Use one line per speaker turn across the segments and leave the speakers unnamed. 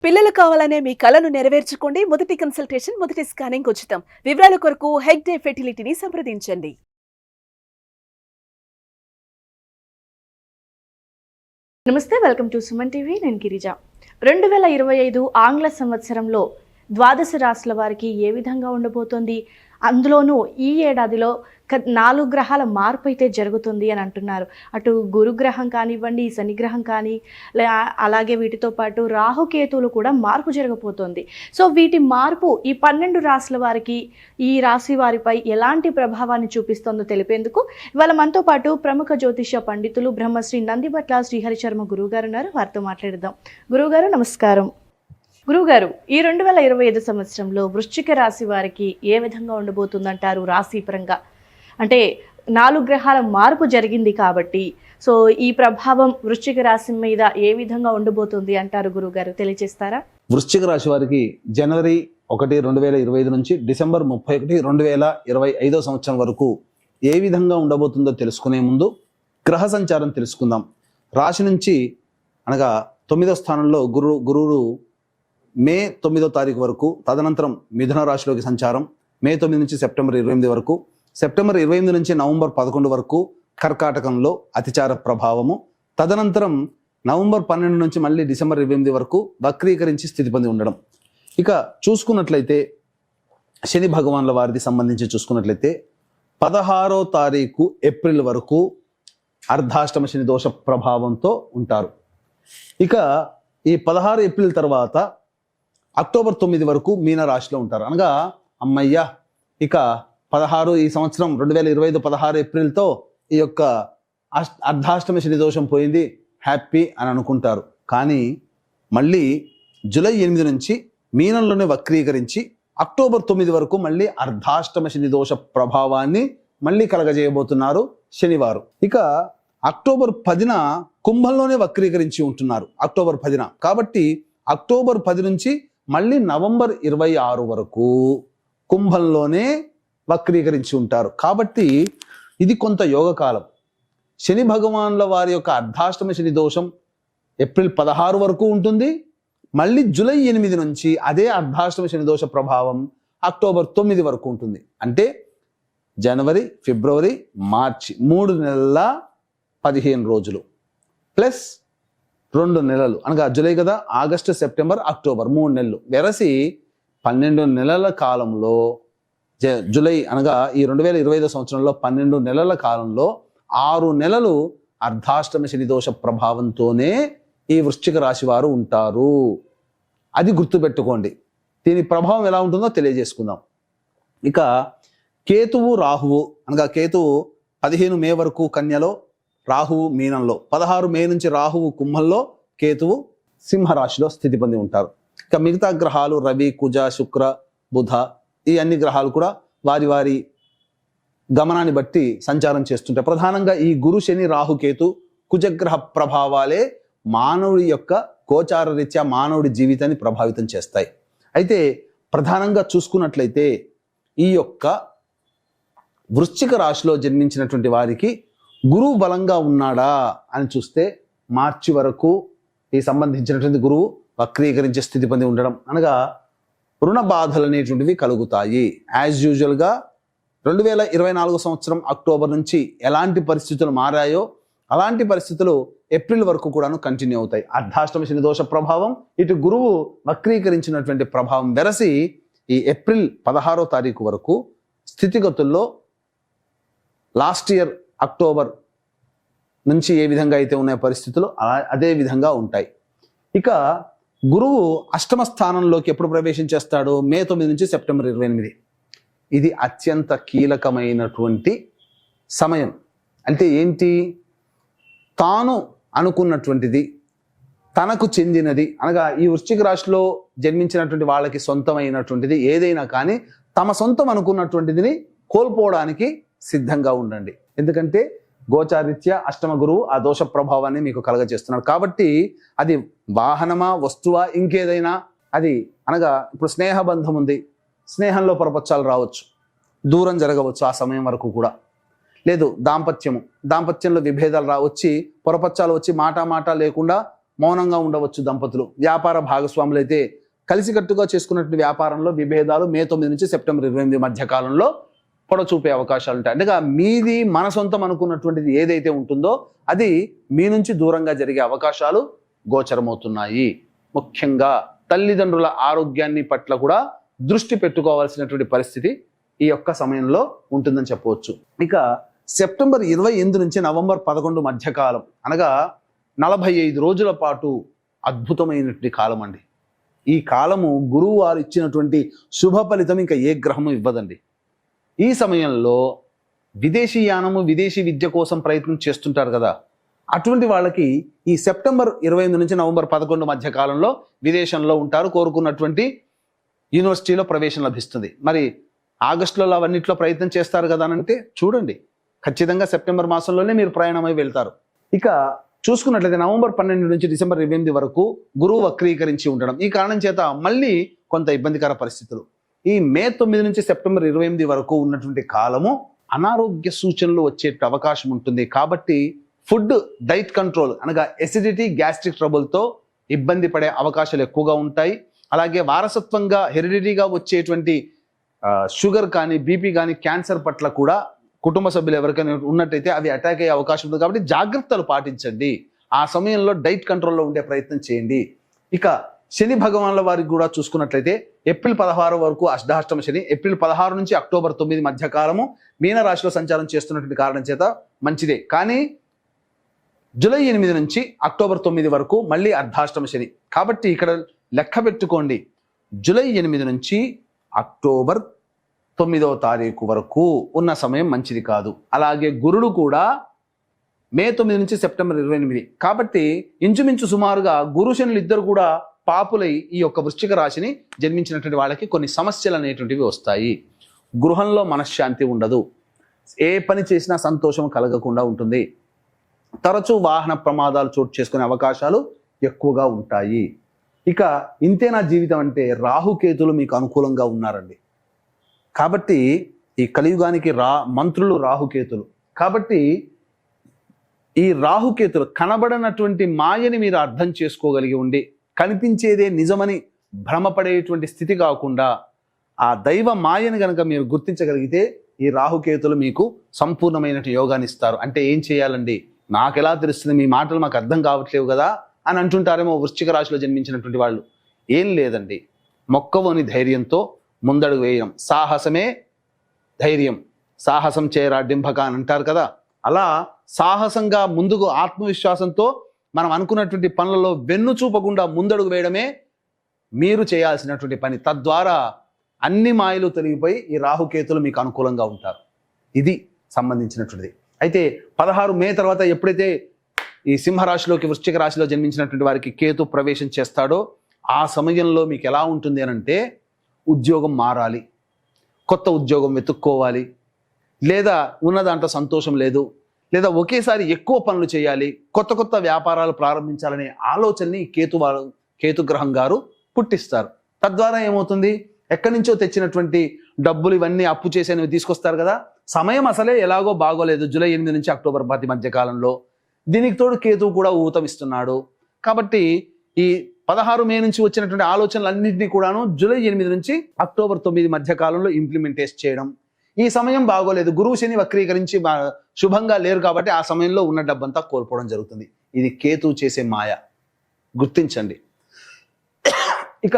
పిల్లలు కావాలనే మీ కలను నెరవేర్చుకోండి. మొదటి కన్సల్టేషన్, మొదటి స్కానింగ్ ఉచితం. వివరాల కొరకు హెగ్డే ఫెర్టిలిటీని సంప్రదించండి.
నమస్తే, వెల్కమ్ టు సుమన్ టీవీ. నేను గిరిజ. 2025 ఆంగ్ల సంవత్సరంలో ద్వాదశ రాశుల వారికి ఏ విధంగా ఉండబోతోంది, అందులోనూ ఈ ఏడాదిలో 4 గ్రహాల మార్పు అయితే జరుగుతుంది అని అంటున్నారు. అటు గురుగ్రహం కానివ్వండి, శనిగ్రహం కానీ, అలాగే వీటితో పాటు రాహుకేతువులు కూడా మార్పు జరగబోతోంది. సో వీటి మార్పు ఈ 12 రాశుల వారికి, ఈ రాశి వారిపై ఎలాంటి ప్రభావాన్ని చూపిస్తుందో తెలిపేందుకు ఇవాళ మనతో పాటు ప్రముఖ జ్యోతిష పండితులు బ్రహ్మశ్రీ నందిబట్ల శ్రీహరి శర్మ గురువుగారు ఉన్నారు. వారితో మాట్లాడదాం. గురువుగారు నమస్కారం. గురువుగారు, ఈ 2025 సంవత్సరంలో వృశ్చిక రాశి వారికి ఏ విధంగా ఉండబోతుందంటారు? రాశి పరంగా అంటే 4 గ్రహాల మార్పు జరిగింది కాబట్టి, సో ఈ ప్రభావం వృశ్చిక రాశి మీద ఏ విధంగా ఉండబోతుంది అంటారు గురువుగారు? తెలియజేస్తారా?
వృశ్చిక రాశి వారికి జనవరి 1, 2025 నుంచి డిసెంబర్ 31, 2025 సంవత్సరం వరకు ఏ విధంగా ఉండబోతుందో తెలుసుకునే ముందు గ్రహ సంచారం తెలుసుకుందాం. రాశి నుంచి అనగా 9వ స్థానంలో గురువు మే 9వ తారీఖు వరకు, తదనంతరం మిథున రాశిలోకి సంచారం మే 9 నుంచి సెప్టెంబర్ 28 వరకు, సెప్టెంబర్ 28 నుంచి నవంబర్ 11 వరకు కర్కాటకంలో అతిచార ప్రభావము, తదనంతరం నవంబర్ 12 నుంచి మళ్ళీ డిసెంబర్ 28 వరకు వక్రీకరించి స్థితి పొంది ఉండడం. ఇక చూసుకున్నట్లయితే శని భగవాన్ల వారిది సంబంధించి చూసుకున్నట్లయితే 16వ తారీఖు ఏప్రిల్ వరకు అర్ధాష్టమ శని దోష ప్రభావంతో ఉంటారు. ఇక ఈ 16 ఏప్రిల్ తర్వాత అక్టోబర్ 9 వరకు మీన రాశిలో ఉంటారు. అనగా అమ్మయ్య, ఇక 16 ఈ సంవత్సరం 2025 16 ఏప్రిల్తో ఈ యొక్క అర్ధాష్టమ శని దోషం పోయింది, హ్యాపీ అని అనుకుంటారు. కానీ మళ్ళీ జూలై 8 నుంచి మీనంలోనే వక్రీకరించి అక్టోబర్ 9 వరకు మళ్ళీ అర్ధాష్టమ శని దోష ప్రభావాన్ని మళ్ళీ కలగజేయబోతున్నారు శనివారు. ఇక అక్టోబర్ 10న కుంభంలోనే వక్రీకరించి ఉంటున్నారు. అక్టోబర్ 10న కాబట్టి అక్టోబర్ 10 నుంచి మళ్ళీ నవంబర్ 26 వరకు కుంభంలోనే వక్రీకరించి ఉంటారు. కాబట్టి ఇది కొంత యోగకాలం. శని భగవాన్ల వారి యొక్క అర్ధాష్టమ శని దోషం ఏప్రిల్ 16 వరకు ఉంటుంది. మళ్ళీ జూలై 8 నుంచి అదే అర్ధాష్టమ శని దోష ప్రభావం అక్టోబర్ 9 వరకు ఉంటుంది. అంటే జనవరి, ఫిబ్రవరి, మార్చి 3 నెలల 15 రోజులు ప్లస్ 2 నెలలు, అనగా జూలై కదా, ఆగస్టు, సెప్టెంబర్, అక్టోబర్ 3 నెలలు వెరసి 12 నెలల కాలంలో జూలై అనగా ఈ 2025 సంవత్సరంలో 12 నెలల కాలంలో 6 నెలలు అర్ధాష్టమ శని దోష ప్రభావంతోనే ఈ వృశ్చిక రాశి వారు ఉంటారు. అది గుర్తుపెట్టుకోండి. దీని ప్రభావం ఎలా ఉంటుందో తెలియజేసుకుందాం. ఇక కేతువు, రాహువు అనగా కేతువు 15 మే వరకు కన్యలో, రాహువు మీనంలో, 16 మే నుంచి రాహువు కుంభంలో, కేతువు సింహరాశిలో స్థితి పొంది ఉంటారు. ఇక మిగతా గ్రహాలు రవి, కుజ, శుక్ర, బుధ ఈ అన్ని గ్రహాలు కూడా వారి వారి గమనాన్ని బట్టి సంచారం చేస్తుంటాయి. ప్రధానంగా ఈ గురు, శని, రాహు, కేతు, కుజగ్రహ ప్రభావాలే మానవుడి యొక్క గోచార రీత్యా మానవుడి జీవితాన్ని ప్రభావితం చేస్తాయి. అయితే ప్రధానంగా చూసుకున్నట్లయితే ఈ యొక్క వృశ్చిక రాశిలో జన్మించినటువంటి వారికి గురువు బలంగా ఉన్నాడా అని చూస్తే మార్చి వరకు ఈ సంబంధించినటువంటి గురువు వక్రీకరించే స్థితి పొంది ఉండడం, అనగా రుణ బాధలు అనేటువంటివి కలుగుతాయి. యాజ్ యూజువల్గా 2024 సంవత్సరం అక్టోబర్ నుంచి ఎలాంటి పరిస్థితులు మారాయో అలాంటి పరిస్థితులు ఏప్రిల్ వరకు కూడాను కంటిన్యూ అవుతాయి. అర్ధాష్టమ శని దోష ప్రభావం, ఇటు గురువు వక్రీకరించినటువంటి ప్రభావం వెరసి ఈ ఏప్రిల్ 16వ తారీఖు వరకు స్థితిగతుల్లో లాస్ట్ ఇయర్ అక్టోబర్ నుంచి ఏ విధంగా అయితే ఉన్న పరిస్థితులు అదే విధంగా ఉంటాయి. ఇక గురువు అష్టమ స్థానంలోకి ఎప్పుడు ప్రవేశించేస్తాడు? మే 9 నుంచి సెప్టెంబర్ 28. ఇది అత్యంత కీలకమైనటువంటి సమయం. అంటే ఏంటి? తాను అనుకున్నటువంటిది, తనకు చెందినది, అనగా ఈ వృశ్చిక రాశిలో జన్మించినటువంటి వాళ్ళకి సొంతమైనటువంటిది ఏదైనా కానీ తమ సొంతం అనుకున్నటువంటిది కోల్పోవడానికి సిద్ధంగా ఉండండి. ఎందుకంటే గోచారిత్య అష్టమ గురువు ఆ దోష ప్రభావాన్ని మీకు కలగజేస్తున్నాడు. కాబట్టి అది వాహనమా, వస్తువా, ఇంకేదైనా అది, అనగా ఇప్పుడు స్నేహబంధం ఉంది, స్నేహంలో పొరపచ్చాలు రావచ్చు, దూరం జరగవచ్చు ఆ సమయం వరకు కూడా. లేదు దాంపత్యంలో విభేదాలు వచ్చి పొరపచ్చాలు వచ్చి మాట లేకుండా మౌనంగా ఉండవచ్చు దంపతులు. వ్యాపార భాగస్వాములు అయితే కలిసికట్టుగా చేసుకున్నటువంటి వ్యాపారంలో విభేదాలు మే 9 నుంచి సెప్టెంబర్ 28 మధ్య కాలంలో పొడచూపే అవకాశాలు ఉంటాయి. అంటే మీది మన సొంతం అనుకున్నటువంటిది ఏదైతే ఉంటుందో అది మీ నుంచి దూరంగా జరిగే అవకాశాలు గోచరమవుతున్నాయి. ముఖ్యంగా తల్లిదండ్రుల ఆరోగ్యాన్ని పట్ల కూడా దృష్టి పెట్టుకోవాల్సినటువంటి పరిస్థితి ఈ యొక్క సమయంలో ఉంటుందని చెప్పవచ్చు. ఇక సెప్టెంబర్ 28 నుంచి నవంబర్ 11 మధ్యకాలం అనగా 45 రోజుల పాటు అద్భుతమైనటువంటి కాలం అండి. ఈ కాలము గురువు వారు ఇచ్చినటువంటి శుభ ఫలితం ఇంకా ఏ గ్రహము ఇవ్వదండి. ఈ సమయంలో విదేశీ యానము విదేశీ విద్య కోసం ప్రయత్నం చేస్తుంటారు కదా, అటువంటి వాళ్ళకి ఈ సెప్టెంబర్ 28 నుంచి నవంబర్ 11 మధ్య కాలంలో విదేశంలో ఉంటారు. కోరుకున్నటువంటి యూనివర్సిటీలో ప్రవేశం లభిస్తుంది. మరి ఆగస్టులో అవన్నిట్లో ప్రయత్నం చేస్తారు కదా అంటే చూడండి, ఖచ్చితంగా సెప్టెంబర్ మాసంలోనే మీరు ప్రయాణమై వెళ్తారు. ఇక చూసుకున్నట్లయితే నవంబర్ 12 నుంచి డిసెంబర్ 28 వరకు గురువు వక్రీకరించి ఉండడం, ఈ కారణం చేత మళ్ళీ కొంత ఇబ్బందికర పరిస్థితులు. ఈ మే 9 నుంచి సెప్టెంబర్ 28 వరకు ఉన్నటువంటి కాలము అనారోగ్య సూచనలు వచ్చే అవకాశం ఉంటుంది. కాబట్టి ఫుడ్ డైట్ కంట్రోల్ అనగా ఎసిడిటీ గ్యాస్ట్రిక్ ట్రబుల్తో ఇబ్బంది పడే అవకాశాలు ఎక్కువగా ఉంటాయి. అలాగే వారసత్వంగా హెరిడిటీగా వచ్చేటువంటి షుగర్ కానీ బీపీ కానీ క్యాన్సర్ పట్ల కూడా కుటుంబ సభ్యులు ఎవరికైనా ఉన్నట్టయితే అవి అటాక్ అయ్యే అవకాశం ఉంటుంది. కాబట్టి జాగ్రత్తలు పాటించండి. ఆ సమయంలో డైట్ కంట్రోల్లో ఉండే ప్రయత్నం చేయండి. ఇక శని భగవాన్ల వారికి కూడా చూసుకున్నట్లయితే ఏప్రిల్ 16 వరకు అర్ధాష్టమ శని, ఏప్రిల్ 16 నుంచి అక్టోబర్ 9 మధ్య కాలము మీనరాశిలో సంచారం చేస్తున్నటువంటి కారణం చేత మంచిదే. కానీ జూలై 8 నుంచి అక్టోబర్ 9 వరకు మళ్ళీ అర్ధాష్టమ శని. కాబట్టి ఇక్కడ లెక్క పెట్టుకోండి, జూలై 8 నుంచి అక్టోబర్ 9వ తారీఖు వరకు ఉన్న సమయం మంచిది కాదు. అలాగే గురుడు కూడా మే 9 నుంచి సెప్టెంబర్ 28. కాబట్టి ఇంచుమించు సుమారుగా గురు శనులు ఇద్దరు కూడా పాపులై ఈ యొక్క వృశ్చిక రాశిని జన్మించినటువంటి వాళ్ళకి కొన్ని సమస్యలు అనేటువంటివి వస్తాయి. గృహంలో మనశ్శాంతి ఉండదు, ఏ పని చేసినా సంతోషం కలగకుండా ఉంటుంది, తరచూ వాహన ప్రమాదాలు చోటు చేసుకునే అవకాశాలు ఎక్కువగా ఉంటాయి. ఇక ఇంతేనా జీవితం అంటే రాహుకేతులు మీకు అనుకూలంగా ఉన్నారండి. కాబట్టి ఈ కలియుగానికి మంత్రులు రాహుకేతులు. కాబట్టి ఈ రాహుకేతులు కనబడనటువంటి మాయని మీరు అర్థం చేసుకోగలిగి ఉండి కనిపించేదే నిజమని భ్రమపడేటువంటి స్థితి కాకుండా ఆ దైవ మాయని కనుక మీరు గుర్తించగలిగితే ఈ రాహుకేతులు మీకు సంపూర్ణమైన యోగాన్ని ఇస్తారు. అంటే ఏం చేయాలండి, నాకెలా తెలుస్తుంది, మీ మాటలు మాకు అర్థం కావట్లేవు కదా అని అంటుంటారేమో వృశ్చిక రాశిలో జన్మించినటువంటి వాళ్ళు. ఏం లేదండి, మొక్కవోని ధైర్యంతో ముందడుగు వేయడం, సాహసమే ధైర్యం, సాహసం చేయరా డింభక అని అంటారు కదా, అలా సాహసంగా ముందుకు ఆత్మవిశ్వాసంతో మనం అనుకున్నటువంటి పనులలో వెన్ను చూపకుండా ముందడుగు వేయడమే మీరు చేయాల్సినటువంటి పని. తద్వారా అన్ని మాయలు తొలగిపోయి ఈ రాహుకేతులు మీకు అనుకూలంగా ఉంటారు. ఇది సంబంధించినటువంటిది. అయితే 16 మే తర్వాత ఎప్పుడైతే ఈ సింహరాశిలోకి వృశ్చిక రాశిలో జన్మించినటువంటి వారికి కేతు ప్రవేశం చేస్తాడో ఆ సమయంలో మీకు ఎలా ఉంటుంది అని అంటే, ఉద్యోగం మారాలి, కొత్త ఉద్యోగం వెతుక్కోవాలి, లేదా ఉన్న దాంట్లో సంతోషం లేదు, లేదా ఒకేసారి ఎక్కువ పనులు చేయాలి, కొత్త కొత్త వ్యాపారాలు ప్రారంభించాలనే ఆలోచనని కేతు గ్రహం గారు పుట్టిస్తారు. తద్వారా ఏమవుతుంది, ఎక్కడి నుంచో తెచ్చినటువంటి డబ్బులు ఇవన్నీ అప్పు చేసేవి తీసుకొస్తారు కదా, సమయం అసలే ఎలాగో బాగోలేదు జూలై 8 నుంచి అక్టోబర్ 10 మధ్య కాలంలో. దీనికి తోడు కేతువు కూడా ఊతం ఇస్తున్నాడు. కాబట్టి ఈ 16 మే నుంచి వచ్చినటువంటి ఆలోచనలన్నింటినీ కూడాను జూలై 8 నుంచి అక్టోబర్ 9 మధ్య కాలంలో ఇంప్లిమెంటేట్ చేయడం. ఈ సమయం బాగోలేదు, గురువు శని వక్రీకరించి శుభంగా లేరు కాబట్టి ఆ సమయంలో ఉన్న డబ్బంతా కోల్పోవడం జరుగుతుంది. ఇది కేతువు చేసే మాయ, గుర్తించండి. ఇక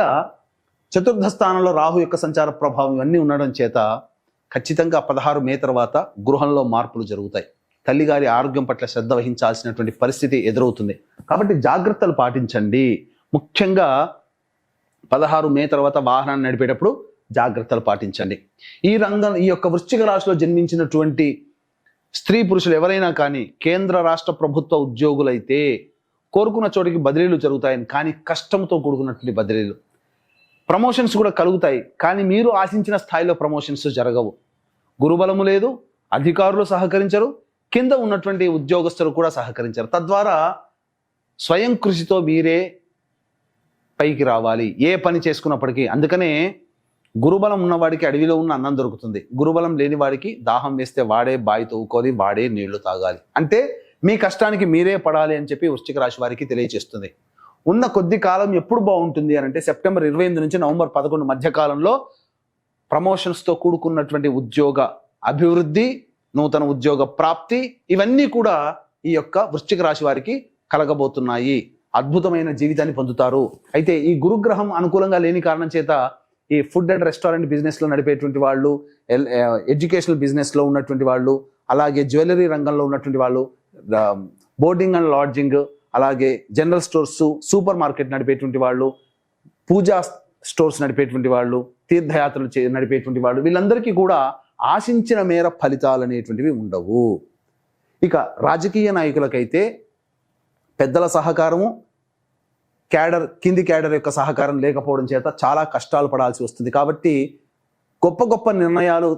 చతుర్థ స్థానంలో రాహు యొక్క సంచార ప్రభావం ఇవన్నీ ఉండడం చేత ఖచ్చితంగా 16 మే తర్వాత గృహంలో మార్పులు జరుగుతాయి. తల్లిగారి ఆరోగ్యం పట్ల శ్రద్ధ వహించాల్సినటువంటి పరిస్థితి ఎదురవుతుంది. కాబట్టి జాగ్రత్తలు పాటించండి. ముఖ్యంగా 16 మే తర్వాత వాహనాన్ని నడిపేటప్పుడు జాగ్రత్తలు పాటించండి. ఈ యొక్క వృశ్చిక రాశిలో జన్మించినటువంటి స్త్రీ పురుషులు ఎవరైనా కానీ కేంద్ర రాష్ట్ర ప్రభుత్వ ఉద్యోగులైతే కోరుకున్న చోటికి బదిలీలు జరుగుతాయని, కానీ కష్టంతో కూడుకున్నటువంటి బదిలీలు. ప్రమోషన్స్ కూడా కలుగుతాయి, కానీ మీరు ఆశించిన స్థాయిలో ప్రమోషన్స్ జరగవు. గురుబలము లేదు, అధికారులు సహకరించరు, కింద ఉన్నటువంటి ఉద్యోగస్తులు కూడా సహకరించరు. తద్వారా స్వయం కృషితో మీరే పైకి రావాలి ఏ పని చేసుకున్నప్పటికీ. అందుకనే గురుబలం ఉన్నవాడికి అడవిలో ఉన్న అన్నం దొరుకుతుంది, గురుబలం లేని వాడికి దాహం వేస్తే వాడే బావి తవ్వుకొని వాడే నీళ్లు తాగాలి. అంటే మీ కష్టానికి మీరే పడాలి అని చెప్పి వృశ్చిక రాశి వారికి తెలియజేస్తుంది. ఉన్న కొద్ది కాలం ఎప్పుడు బాగుంటుంది అని అంటే సెప్టెంబర్ 28 నుంచి నవంబర్ 11 మధ్య కాలంలో ప్రమోషన్స్తో కూడుకున్నటువంటి ఉద్యోగ అభివృద్ధి, నూతన ఉద్యోగ ప్రాప్తి, ఇవన్నీ కూడా ఈ యొక్క వృశ్చిక రాశి వారికి కలగబోతున్నాయి. అద్భుతమైన జీవితాన్ని పొందుతారు. అయితే ఈ గురుగ్రహం అనుకూలంగా లేని కారణం చేత ఈ ఫుడ్ అండ్ రెస్టారెంట్ బిజినెస్లో నడిపేటువంటి వాళ్ళు, ఎడ్యుకేషనల్ బిజినెస్లో ఉన్నటువంటి వాళ్ళు, అలాగే జ్యువెలరీ రంగంలో ఉన్నటువంటి వాళ్ళు, బోర్డింగ్ అండ్ లాడ్జింగ్, అలాగే జనరల్ స్టోర్స్, సూపర్ మార్కెట్ నడిపేటువంటి వాళ్ళు, పూజా స్టోర్స్ నడిపేటువంటి వాళ్ళు, తీర్థయాత్రలు నడిపేటువంటి వాళ్ళు, వీళ్ళందరికీ కూడా ఆశించిన మేర ఫలితాలు అనేటువంటివి ఉండవు. ఇక రాజకీయ నాయకులకైతే పెద్దల సహకారము, కింది క్యాడర్ యొక్క సహకారం లేకపోవడం చేత చాలా కష్టాలు పడాల్సి వస్తుంది. కాబట్టి గొప్ప గొప్ప నిర్ణయాలు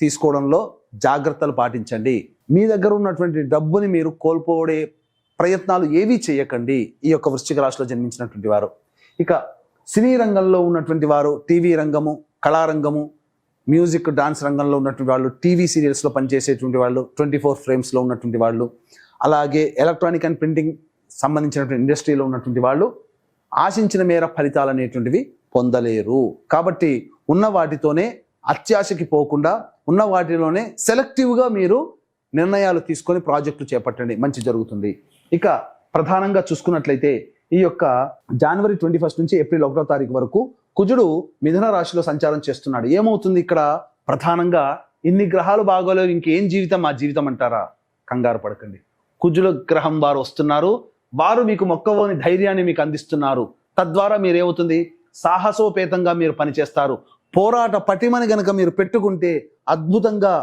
తీసుకోవడంలో జాగ్రత్తలు పాటించండి. మీ దగ్గర ఉన్నటువంటి డబ్బుని మీరు కోల్పోడే ప్రయత్నాలు ఏవీ చేయకండి ఈ యొక్క వృశ్చిక రాశిలో జన్మించినటువంటి వారు. ఇక సినీ రంగంలో ఉన్నటువంటి వారు, టీవీ రంగము, కళారంగము, మ్యూజిక్, డాన్స్ రంగంలో ఉన్నటువంటి వాళ్ళు, టీవీ సీరియల్స్లో పనిచేసేటువంటి వాళ్ళు, 24 ఫ్రేమ్స్లో ఉన్నటువంటి వాళ్ళు, అలాగే ఎలక్ట్రానిక్ అండ్ ప్రింటింగ్ సంబంధించినటువంటి ఇండస్ట్రీలో ఉన్నటువంటి వాళ్ళు ఆశించిన మేర ఫలితాలు అనేటువంటివి పొందలేరు. కాబట్టి ఉన్న వాటితోనే అత్యాశకి పోకుండా ఉన్న వాటిలోనే సెలెక్టివ్గా మీరు నిర్ణయాలు తీసుకొని ప్రాజెక్టులు చేపట్టండి, మంచి జరుగుతుంది. ఇక ప్రధానంగా చూసుకున్నట్లయితే ఈ యొక్క జనవరి 21 నుంచి ఏప్రిల్ 1వ తారీఖు వరకు కుజుడు మిథున రాశిలో సంచారం చేస్తున్నాడు. ఏమవుతుంది ఇక్కడ ప్రధానంగా? ఇన్ని గ్రహాలు బాగోలేవు, ఇంకేం జీవితం మా జీవితం అంటారా? కంగారు పడకండి. కుజుల గ్రహం వారు వస్తున్నారు, వారు మీకు మొక్కవోని ధైర్యాన్ని మీకు అందిస్తున్నారు. తద్వారా మీరేమవుతుంది? సాహసోపేతంగా మీరు పనిచేస్తారు. పోరాట పటిమని గనక మీరు పెట్టుకుంటే అద్భుతంగా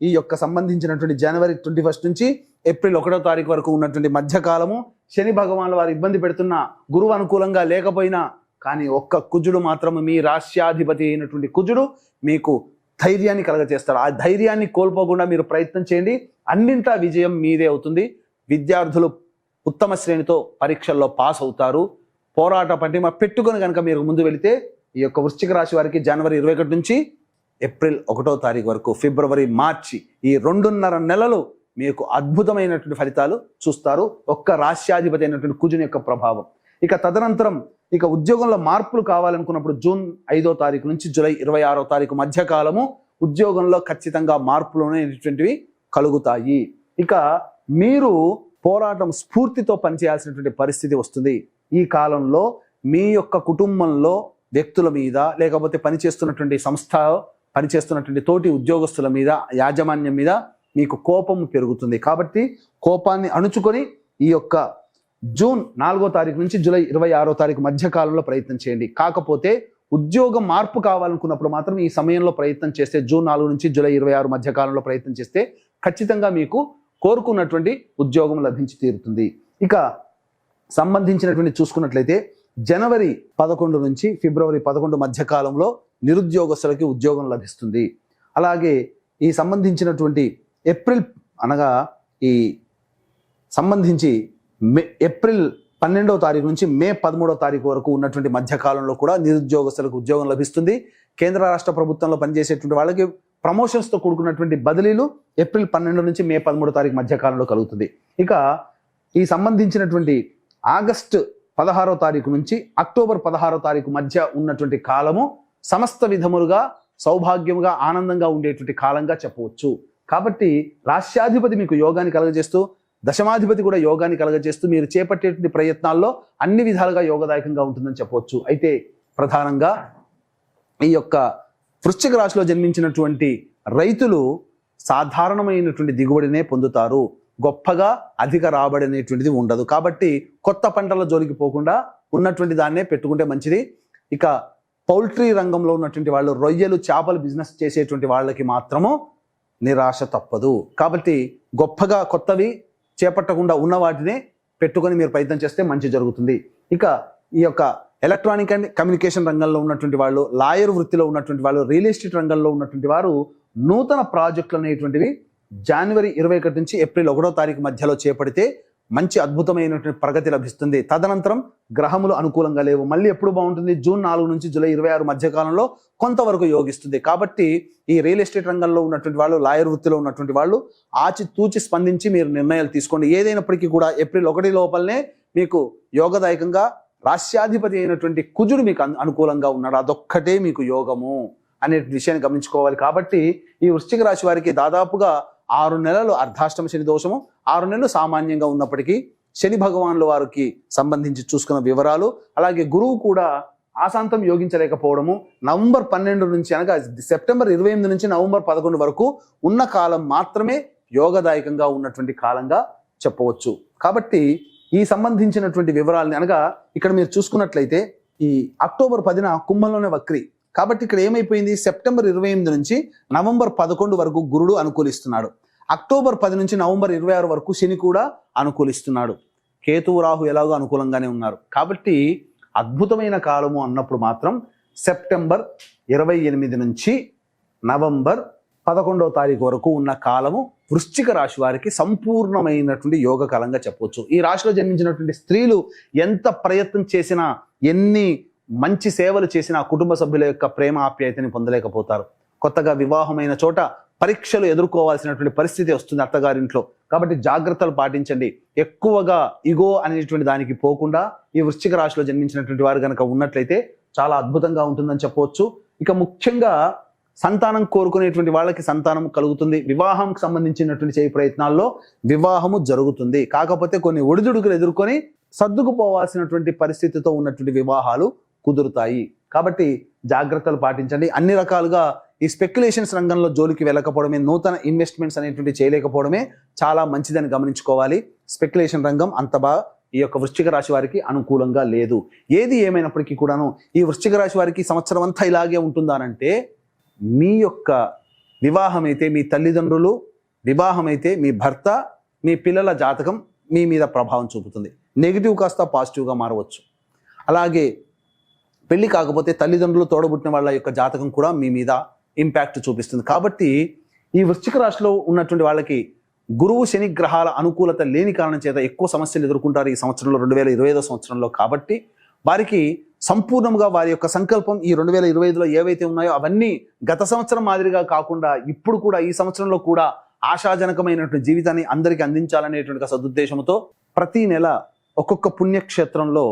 ఈ యొక్క సంబంధించినటువంటి జనవరి 21 నుంచి ఏప్రిల్ 1వ తారీఖు వరకు ఉన్నటువంటి మధ్యకాలము శని భగవానుల వారు ఇబ్బంది పెడుతున్న, గురువు అనుకూలంగా లేకపోయినా కానీ ఒక్క కుజుడు మాత్రం, మీ రాష్ట్రాధిపతి అయినటువంటి కుజుడు మీకు ధైర్యాన్ని కలగజేస్తాడు. ఆ ధైర్యాన్ని కోల్పోకుండా మీరు ప్రయత్నం చేయండి, అన్నింటా విజయం మీదే అవుతుంది. విద్యార్థులు ఉత్తమ శ్రేణితో పరీక్షల్లో పాస్ అవుతారు. పోరాట పటిమ పెట్టుకొని కనుక మీరు ముందు వెళితే ఈ యొక్క వృశ్చిక రాశి వారికి జనవరి 21 నుంచి ఏప్రిల్ 1వ తారీఖు వరకు, ఫిబ్రవరి, మార్చి, ఈ 2.5 నెలలు మీకు అద్భుతమైనటువంటి ఫలితాలు చూస్తారు. ఒక్క రాష్ట్రాధిపతి అయినటువంటి కుజుని యొక్క ప్రభావం. ఇక తదనంతరం ఇక ఉద్యోగంలో మార్పులు కావాలనుకున్నప్పుడు జూన్ 5వ తారీఖు నుంచి జూలై 26వ తారీఖు మధ్యకాలము ఉద్యోగంలో ఖచ్చితంగా మార్పులు అనేటువంటివి కలుగుతాయి. ఇక మీరు పోరాటం స్ఫూర్తితో పనిచేయాల్సినటువంటి పరిస్థితి వస్తుంది. ఈ కాలంలో మీ యొక్క కుటుంబంలో వ్యక్తుల మీద, లేకపోతే పనిచేస్తున్నటువంటి సంస్థ, పనిచేస్తున్నటువంటి తోటి ఉద్యోగస్తుల మీద, యాజమాన్యం మీద మీకు కోపం పెరుగుతుంది. కాబట్టి కోపాన్ని అణుచుకొని ఈ యొక్క జూన్ 4వ తారీఖు నుంచి జూలై 26వ తారీఖు మధ్యకాలంలో ప్రయత్నం చేయండి. కాకపోతే ఉద్యోగం మార్పు కావాలనుకున్నప్పుడు మాత్రం ఈ సమయంలో ప్రయత్నం చేస్తే, జూన్ 4 నుంచి జూలై 26 మధ్యకాలంలో ప్రయత్నం చేస్తే ఖచ్చితంగా మీకు కోరుకున్నటువంటి ఉద్యోగం లభించి తీరుతుంది. ఇక సంబంధించినటువంటి చూసుకున్నట్లయితే జనవరి 11 నుంచి ఫిబ్రవరి 11 మధ్యకాలంలో నిరుద్యోగస్తులకి ఉద్యోగం లభిస్తుంది. అలాగే ఈ సంబంధించినటువంటి ఏప్రిల్ అనగా ఈ సంబంధించి ఏప్రిల్ 12వ తారీఖు నుంచి మే 13వ తారీఖు వరకు ఉన్నటువంటి మధ్యకాలంలో కూడా నిరుద్యోగస్తులకు ఉద్యోగం లభిస్తుంది. కేంద్ర రాష్ట్ర ప్రభుత్వంలో పనిచేసేటువంటి వాళ్ళకి ప్రమోషన్స్తో కూడుకున్నటువంటి బదిలీలు ఏప్రిల్ 12 నుంచి మే 13వ తారీఖు మధ్యకాలంలో కలుగుతుంది. ఇక ఈ సంబంధించినటువంటి ఆగస్టు 16వ తారీఖు నుంచి అక్టోబర్ 16వ తారీఖు మధ్య ఉన్నటువంటి కాలము సమస్త విధములుగా సౌభాగ్యముగా, ఆనందంగా ఉండేటువంటి కాలంగా చెప్పవచ్చు. కాబట్టి రాష్ట్రాధిపతి మీకు యోగాన్ని కలగజేస్తూ, దశమాధిపతి కూడా యోగాన్ని కలగజేస్తూ మీరు చేపట్టేటువంటి ప్రయత్నాల్లో అన్ని విధాలుగా యోగదాయకంగా ఉంటుందని చెప్పవచ్చు. అయితే ప్రధానంగా ఈ యొక్క వృశ్చిక రాశిలో జన్మించినటువంటి రైతులు సాధారణమైనటువంటి దిగుబడినే పొందుతారు. గొప్పగా అధిక రాబడి అనేటువంటిది ఉండదు. కాబట్టి కొత్త పంటల జోలికి పోకుండా ఉన్నటువంటి దాన్నే పెట్టుకుంటే మంచిది. ఇక పౌల్ట్రీ రంగంలో ఉన్నటువంటి వాళ్ళు, రొయ్యలు, చేపలు బిజినెస్ చేసేటువంటి వాళ్ళకి మాత్రము నిరాశ తప్పదు. కాబట్టి గొప్పగా కొత్తవి చేపట్టకుండా ఉన్న వాటినే పెట్టుకొని మీరు ప్రయత్నం చేస్తే మంచి జరుగుతుంది. ఇక ఈ యొక్క ఎలక్ట్రానిక్ అండ్ కమ్యూనికేషన్ రంగంలో ఉన్నటువంటి వాళ్ళు, లాయర్ వృత్తిలో ఉన్నటువంటి వాళ్ళు, రియల్ ఎస్టేట్ రంగంలో ఉన్నటువంటి వారు నూతన ప్రాజెక్టులు అనేటువంటివి జనవరి 21 నుంచి ఏప్రిల్ 1వ తారీఖు మధ్యలో చేపడితే మంచి అద్భుతమైనటువంటి ప్రగతి లభిస్తుంది. తదనంతరం గ్రహములు అనుకూలంగా లేవు. మళ్ళీ ఎప్పుడు బాగుంటుంది? జూన్ 4 నుంచి జూలై 26 మధ్యకాలంలో కొంతవరకు యోగిస్తుంది. కాబట్టి ఈ రియల్ ఎస్టేట్ రంగంలో ఉన్నటువంటి వాళ్ళు, లాయర్ వృత్తిలో ఉన్నటువంటి వాళ్ళు ఆచితూచి స్పందించి మీరు నిర్ణయాలు తీసుకోండి. ఏదైనప్పటికీ కూడా ఏప్రిల్ 1 లోపలనే మీకు యోగదాయకంగా రాష్ట్రాధిపతి అయినటువంటి కుజుడు మీకు అనుకూలంగా ఉన్నాడు. అదొక్కటే మీకు యోగము అనే విషయాన్ని గమనించుకోవాలి. కాబట్టి ఈ వృశ్చిక రాశి వారికి దాదాపుగా 6 నెలలు అర్ధాష్టమ శని దోషము, 6 నెలలు సామాన్యంగా ఉన్నప్పటికీ శని భగవానుల వారికి సంబంధించి చూసుకున్న వివరాలు, అలాగే గురువు కూడా ఆశాంతం యోగించలేకపోవడము, నవంబర్ 12 నుంచి అనగా సెప్టెంబర్ 28 నుంచి నవంబర్ 11 వరకు ఉన్న కాలం మాత్రమే యోగదాయకంగా ఉన్నటువంటి కాలంగా చెప్పవచ్చు. కాబట్టి ఈ సంబంధించినటువంటి వివరాలని అనగా ఇక్కడ మీరు చూసుకున్నట్లయితే ఈ అక్టోబర్ 10న కుంభంలోనే వక్రి. కాబట్టి ఇక్కడ ఏమైపోయింది, సెప్టెంబర్ 28 నుంచి నవంబర్ 11 వరకు గురుడు అనుకూలిస్తున్నాడు. అక్టోబర్ 10 నుంచి నవంబర్ 26 వరకు శని కూడా అనుకూలిస్తున్నాడు. కేతువు రాహు ఎలాగో అనుకూలంగానే ఉన్నారు. కాబట్టి అద్భుతమైన కాలము అన్నప్పుడు మాత్రం సెప్టెంబర్ 28 నుంచి నవంబర్ 11వ తారీఖు వరకు ఉన్న కాలము వృశ్చిక రాశి వారికి సంపూర్ణమైనటువంటి యోగ కాలంగా చెప్పవచ్చు. ఈ రాశిలో జన్మించినటువంటి స్త్రీలు ఎంత ప్రయత్నం చేసినా, ఎన్ని మంచి సేవలు చేసినా కుటుంబ సభ్యుల యొక్క ప్రేమ ఆప్యాయతని పొందలేకపోతారు. కొత్తగా వివాహమైన చోట పరీక్షలు ఎదుర్కోవాల్సినటువంటి పరిస్థితి వస్తుంది అత్తగారింట్లో. కాబట్టి జాగ్రత్తలు పాటించండి. ఎక్కువగా ఇగో అనేటువంటి దానికి పోకుండా ఈ వృశ్చిక రాశిలో జన్మించినటువంటి వారు కనుక ఉన్నట్లయితే చాలా అద్భుతంగా ఉంటుందని చెప్పవచ్చు. ఇక ముఖ్యంగా సంతానం కోరుకునేటువంటి వాళ్ళకి సంతానం కలుగుతుంది. వివాహంకి సంబంధించినటువంటి చేయి ప్రయత్నాల్లో వివాహము జరుగుతుంది. కాకపోతే కొన్ని ఒడిదుడుకులు ఎదుర్కొని సర్దుకుపోవాల్సినటువంటి పరిస్థితితో ఉన్నటువంటి వివాహాలు కుదురుతాయి. కాబట్టి జాగ్రత్తలు పాటించండి. అన్ని రకాలుగా ఈ స్పెక్యులేషన్స్ రంగంలో జోలికి వెళ్ళకపోవడమే, నూతన ఇన్వెస్ట్మెంట్స్ అనేటువంటి చేయలేకపోవడమే చాలా మంచిదని గమనించుకోవాలి. స్పెక్యులేషన్ రంగం అంత బాగా ఈ యొక్క వృశ్చిక రాశి వారికి అనుకూలంగా లేదు. ఏది ఏమైనప్పటికీ కూడాను ఈ వృశ్చిక రాశి వారికి సంవత్సరం అంతా ఇలాగే ఉంటుందానంటే, మీ యొక్క వివాహమైతే మీ తల్లిదండ్రులు, వివాహమైతే మీ భర్త, మీ పిల్లల జాతకం మీ మీద ప్రభావం చూపుతుంది. నెగిటివ్ కాస్త పాజిటివ్గా మారవచ్చు. అలాగే పెళ్లి కాకపోతే తల్లిదండ్రులు, తోడబుట్టిన వాళ్ళ యొక్క జాతకం కూడా మీ మీద ఇంపాక్ట్ చూపిస్తుంది. కాబట్టి ఈ వృశ్చిక రాశిలో ఉన్నటువంటి వాళ్ళకి గురువు శని గ్రహాల అనుకూలత లేని కారణం చేత ఎక్కువ సమస్యలు ఎదుర్కొంటారు ఈ సంవత్సరంలో, 2025 సంవత్సరంలో. కాబట్టి వారికి సంపూర్ణంగా వారి యొక్క సంకల్పం ఈ 2025లో ఏవైతే ఉన్నాయో అవన్నీ గత సంవత్సరం మాదిరిగా కాకుండా ఇప్పుడు కూడా ఈ సంవత్సరంలో కూడా ఆశాజనకమైనటువంటి జీవితాన్ని అందరికీ అందించాలనేటువంటి సదుద్దేశంతో ప్రతి నెల ఒక్కొక్క పుణ్యక్షేత్రంలో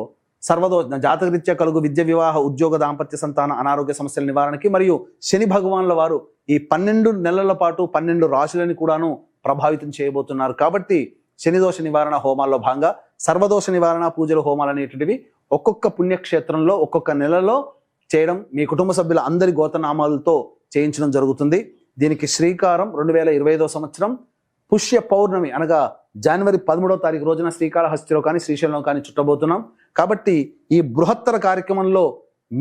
జాతకరీత్యా కలుగు విద్య, వివాహ, ఉద్యోగ, దాంపత్య, సంతాన, అనారోగ్య సమస్యల నివారణకి మరియు శని భగవానుల వారు ఈ 12 నెలల పాటు 12 రాశులని కూడాను ప్రభావితం చేయబోతున్నారు. కాబట్టి శనిదోష నివారణ హోమాల్లో భాగంగా సర్వదోష నివారణ పూజలు, హోమాలు అనేటువంటివి ఒక్కొక్క పుణ్యక్షేత్రంలో ఒక్కొక్క నెలలో చేయడం మీ కుటుంబ సభ్యుల అందరి గోత్రనామాలతో చేయించడం జరుగుతుంది. దీనికి శ్రీకారం 2025 సంవత్సరం పుష్య పౌర్ణమి అనగా జనవరి 13వ తారీఖు రోజున శ్రీకాళహస్తిలో కానీ శ్రీశైలంలో కానీ చుట్టబోతున్నాం. కాబట్టి ఈ బృహత్తర కార్యక్రమంలో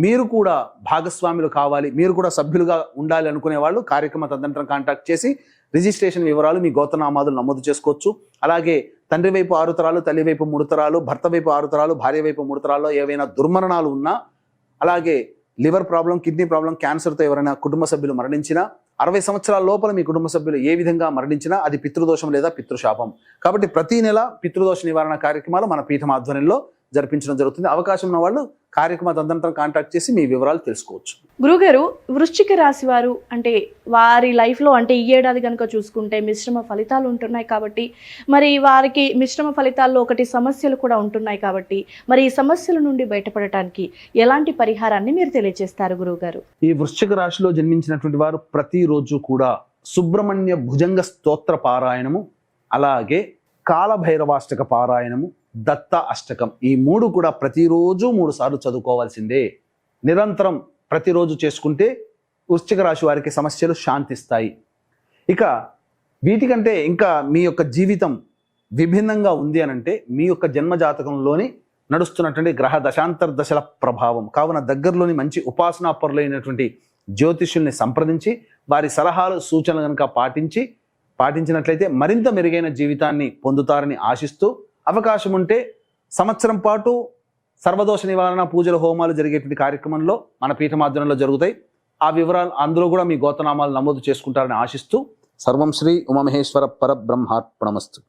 మీరు కూడా భాగస్వాములు కావాలి, మీరు కూడా సభ్యులుగా ఉండాలి అనుకునే వాళ్ళు కార్యక్రమ తదనంతరం కాంటాక్ట్ చేసి రిజిస్ట్రేషన్ వివరాలు, మీ గోత్రనామాదులు నమోదు చేసుకోవచ్చు. అలాగే తండ్రి వైపు 6 తరాలు, తల్లి వైపు 3 తరాలు, భర్త వైపు 6 తరాలు, భార్య వైపు 3 తరాల్లో ఏవైనా దుర్మరణాలు ఉన్నా, అలాగే లివర్ ప్రాబ్లం, కిడ్నీ ప్రాబ్లం, క్యాన్సర్తో ఎవరైనా కుటుంబ సభ్యులు మరణించినా, 60 సంవత్సరాల లోపల మీ కుటుంబ సభ్యులు ఏ విధంగా మరణించినా అది పితృదోషం లేదా పితృశాపం. కాబట్టి ప్రతి నెల పితృదోష నివారణ కార్యక్రమాలు మన పీఠం ఆధ్వర్యంలో జరిపించడం జరుగుతుంది. అవకాశం ఉన్న వాళ్ళు కార్యక్రమ తదనంతరం కాంటాక్ట్ చేసి మీ వివరాలు తెలుసుకోవచ్చు.
గురుగారు, వృశ్చిక రాశి వారు అంటే వారి లైఫ్లో అంటే ఈ ఏడాది కనుక చూసుకుంటే మిశ్రమ ఫలితాలు ఉంటున్నాయి. కాబట్టి మరి వారికి మిశ్రమ ఫలితాల్లో ఒకటి సమస్యలు కూడా ఉంటున్నాయి. కాబట్టి మరి ఈ సమస్యల నుండి బయటపడటానికి ఎలాంటి పరిహారాన్ని మీరు తెలియజేస్తారు గురువుగారు?
ఈ వృశ్చిక రాశిలో జన్మించినటువంటి వారు ప్రతిరోజు కూడా సుబ్రహ్మణ్య భుజంగ స్తోత్ర పారాయణము, అలాగే కాలభైరవాష్టక పారాయణము, దత్త అష్టకం, ఈ 3 కూడా ప్రతిరోజు 3 సార్లు చదువుకోవాల్సిందే. నిరంతరం ప్రతిరోజు చేసుకుంటే వృశ్చిక రాశి వారికి సమస్యలు శాంతిస్తాయి. ఇక వీటికంటే ఇంకా మీ యొక్క జీవితం విభిన్నంగా ఉంది అనంటే మీ యొక్క జన్మజాతకంలోని నడుస్తున్నటువంటి గ్రహ దశాంతర దశల ప్రభావం. కావున దగ్గరలోని మంచి ఉపాసనాపరులైనటువంటి జ్యోతిష్యుల్ని సంప్రదించి వారి సలహాలు, సూచనలు కనుక పాటించినట్లయితే మరింత మెరుగైన జీవితాన్ని పొందుతారని ఆశిస్తూ, అవకాశం ఉంటే సంవత్సరం పాటు సర్వదోష నివారణ పూజలు, హోమాలు జరిగేటువంటి కార్యక్రమంలో మన పీఠమాధ్వర్యంలో జరుగుతాయి. ఆ వివరాలు అందులో కూడా మీ గోత్రనామాలు నమోదు చేసుకుంటారని ఆశిస్తూ, సర్వం శ్రీ ఉమామహేశ్వర పరబ్రహ్మార్పణమస్తు.